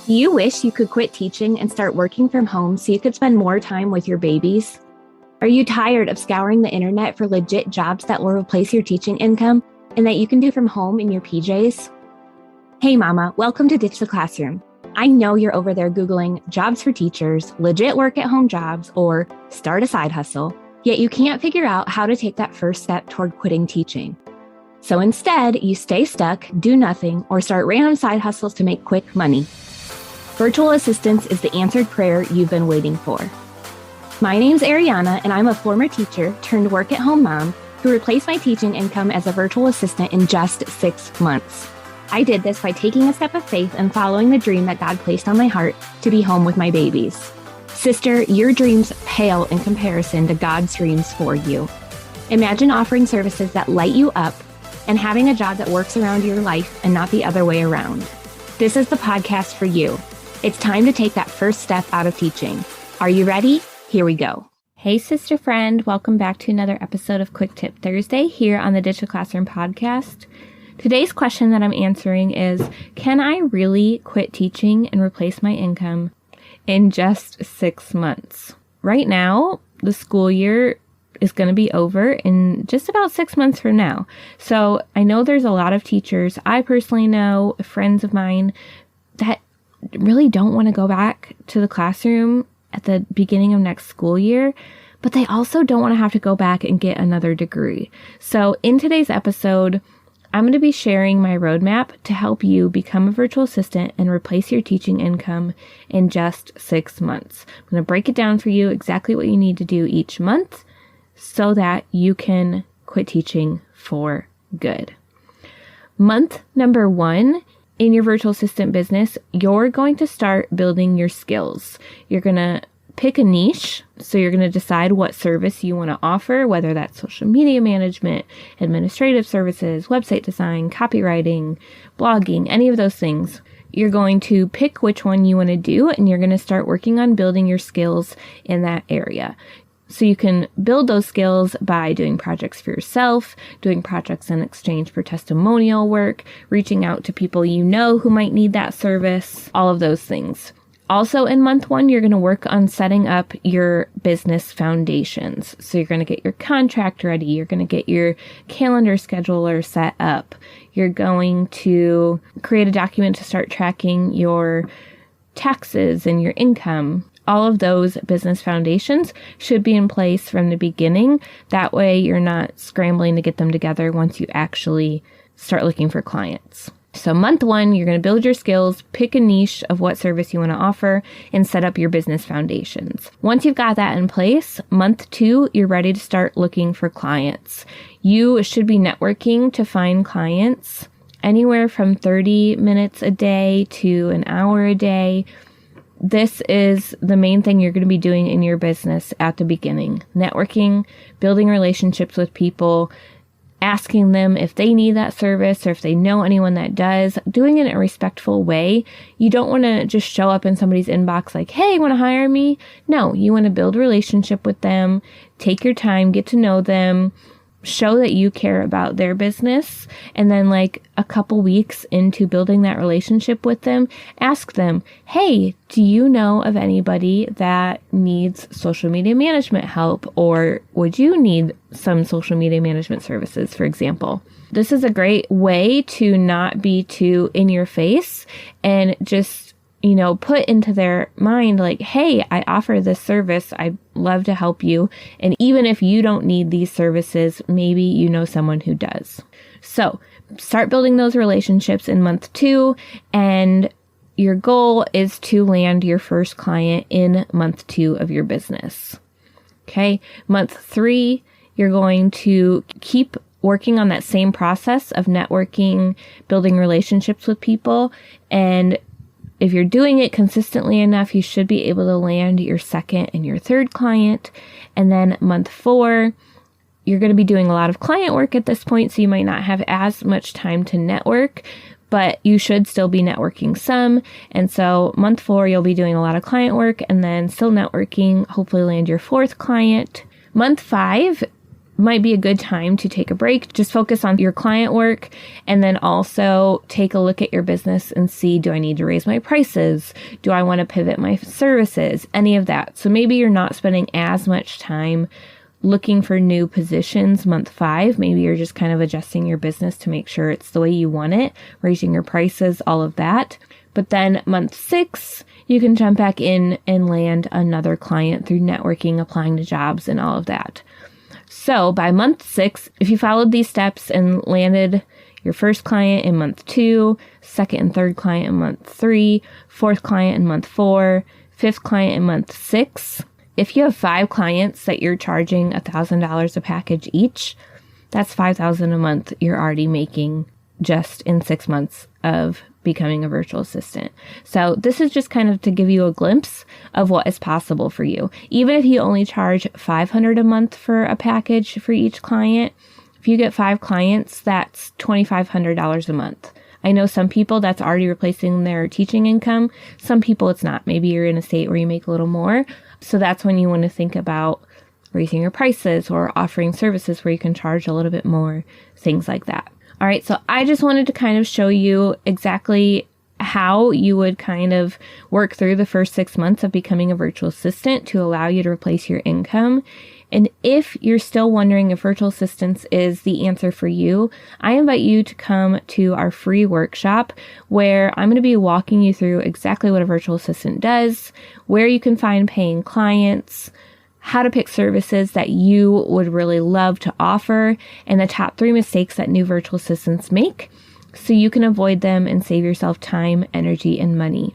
Do you wish you could quit teaching and start working from home so you could spend more time with your babies? Are you tired of scouring the internet for legit jobs that will replace your teaching income and that you can do from home in your PJs? Hey mama, welcome to Ditch the Classroom. I know you're over there Googling jobs for teachers, legit work at home jobs, or start a side hustle, yet you can't figure out how to take that first step toward quitting teaching. So instead, you stay stuck, do nothing, or start random side hustles to make quick money. Virtual assistance is the answered prayer you've been waiting for. My name's Ariana, and I'm a former teacher turned work-at-home mom who replaced my teaching income as a virtual assistant in just 6 months. I did this by taking a step of faith and following the dream that God placed on my heart to be home with my babies. Sister, your dreams pale in comparison to God's dreams for you. Imagine offering services that light you up and having a job that works around your life and not the other way around. This is the podcast for you. It's time to take that first step out of teaching. Are you ready? Here we go. Hey, sister friend. Welcome back to another episode of Quick Tip Thursday here on the Ditch the Classroom podcast. Today's question that I'm answering is, can I really quit teaching and replace my income in just 6 months? Right now, the school year is going to be over in just about 6 months from now. So I know there's a lot of teachers I personally know, friends of mine, that really don't want to go back to the classroom at the beginning of next school year, but they also don't want to have to go back and get another degree. So in today's episode, I'm going to be sharing my roadmap to help you become a virtual assistant and replace your teaching income in just 6 months. I'm going to break it down for you exactly what you need to do each month so that you can quit teaching for good. Month number 1 in your virtual assistant business, you're going to start building your skills. You're going to pick a niche. So you're going to decide what service you want to offer, whether that's social media management, administrative services, website design, copywriting, blogging, any of those things. You're going to pick which one you want to do, and you're going to start working on building your skills in that area. So you can build those skills by doing projects for yourself, doing projects in exchange for testimonial work, reaching out to people you know who might need that service, all of those things. Also in month 1, you're going to work on setting up your business foundations. So you're going to get your contract ready. You're going to get your calendar scheduler set up. You're going to create a document to start tracking your taxes and your income. All of those business foundations should be in place from the beginning. That way you're not scrambling to get them together once you actually start looking for clients. So month 1, you're going to build your skills, pick a niche of what service you want to offer, and set up your business foundations. Once you've got that in place, month 2, you're ready to start looking for clients. You should be networking to find clients anywhere from 30 minutes a day to an hour a day. This is the main thing you're going to be doing in your business at the beginning. Networking, building relationships with people, asking them if they need that service or if they know anyone that does, doing it in a respectful way. You don't want to just show up in somebody's inbox like, hey, want to hire me? No, you want to build a relationship with them, take your time, get to know them, show that you care about their business, and then like a couple weeks into building that relationship with them, ask them, hey, do you know of anybody that needs social media management help, or would you need some social media management services, for example? This is a great way to not be too in your face and just put into their mind like, hey, I offer this service. I'd love to help you. And even if you don't need these services, maybe you know someone who does. So start building those relationships in month 2. And your goal is to land your first client in month 2 of your business. Okay. Month 3, you're going to keep working on that same process of networking, building relationships with people, and if you're doing it consistently enough, you should be able to land your second and your third client. And then month 4, you're going to be doing a lot of client work at this point, so you might not have as much time to network, but you should still be networking some. And so month 4, you'll be doing a lot of client work and then still networking, hopefully land your 4th client. Month 5, might be a good time to take a break. Just focus on your client work and then also take a look at your business and see, do I need to raise my prices? Do I want to pivot my services? Any of that. So maybe you're not spending as much time looking for new positions month 5. Maybe you're just kind of adjusting your business to make sure it's the way you want it, raising your prices, all of that. But then month 6, you can jump back in and land another client through networking, applying to jobs, and all of that. So by month 6, if you followed these steps and landed your first client in month 2, second and third client in month 3, fourth client in month 4, fifth client in month 6, if you have 5 clients that you're charging $1,000 a package each, that's $5,000 a month you're already making just in 6 months of becoming a virtual assistant. So this is just kind of to give you a glimpse of what is possible for you. Even if you only charge $500 a month for a package for each client, if you get 5 clients, that's $2,500 a month. I know some people that's already replacing their teaching income. Some people it's not. Maybe you're in a state where you make a little more. So that's when you want to think about raising your prices or offering services where you can charge a little bit more, things like that. All right, so I just wanted to kind of show you exactly how you would kind of work through the first 6 months of becoming a virtual assistant to allow you to replace your income. And if you're still wondering if virtual assistants is the answer for you, I invite you to come to our free workshop where I'm going to be walking you through exactly what a virtual assistant does, where you can find paying clients, how to pick services that you would really love to offer, and the top 3 mistakes that new virtual assistants make so you can avoid them and save yourself time, energy, and money.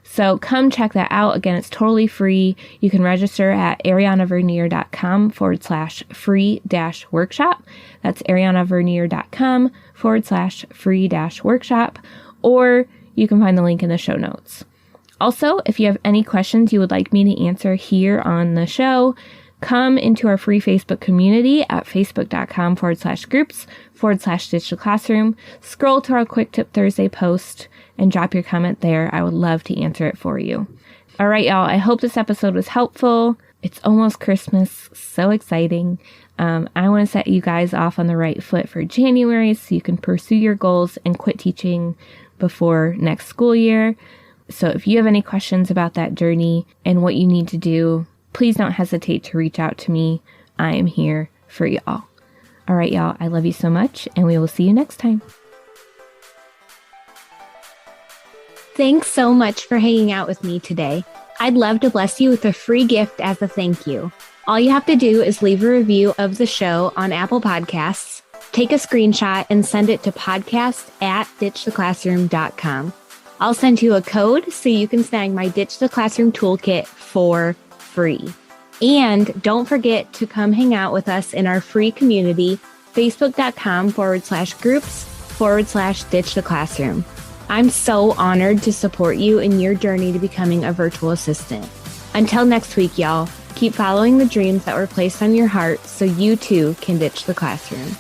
So come check that out. Again, it's totally free. You can register at arianavernier.com/free-workshop. That's arianavernier.com/free-workshop, or you can find the link in the show notes. Also, if you have any questions you would like me to answer here on the show, come into our free Facebook community at facebook.com/groups/Digital Classroom. Scroll to our Quick Tip Thursday post and drop your comment there. I would love to answer it for you. All right, y'all. I hope this episode was helpful. It's almost Christmas. So exciting. I want to set you guys off on the right foot for January so you can pursue your goals and quit teaching before next school year. So if you have any questions about that journey and what you need to do, please don't hesitate to reach out to me. I am here for y'all. All right, y'all. I love you so much, and we will see you next time. Thanks so much for hanging out with me today. I'd love to bless you with a free gift as a thank you. All you have to do is leave a review of the show on Apple Podcasts, take a screenshot, and send it to podcast@ditchtheclassroom.com. I'll send you a code so you can snag my Ditch the Classroom toolkit for free. And don't forget to come hang out with us in our free community, facebook.com/groups/Ditch the Classroom. I'm so honored to support you in your journey to becoming a virtual assistant. Until next week, y'all, keep following the dreams that were placed on your heart so you too can ditch the classroom.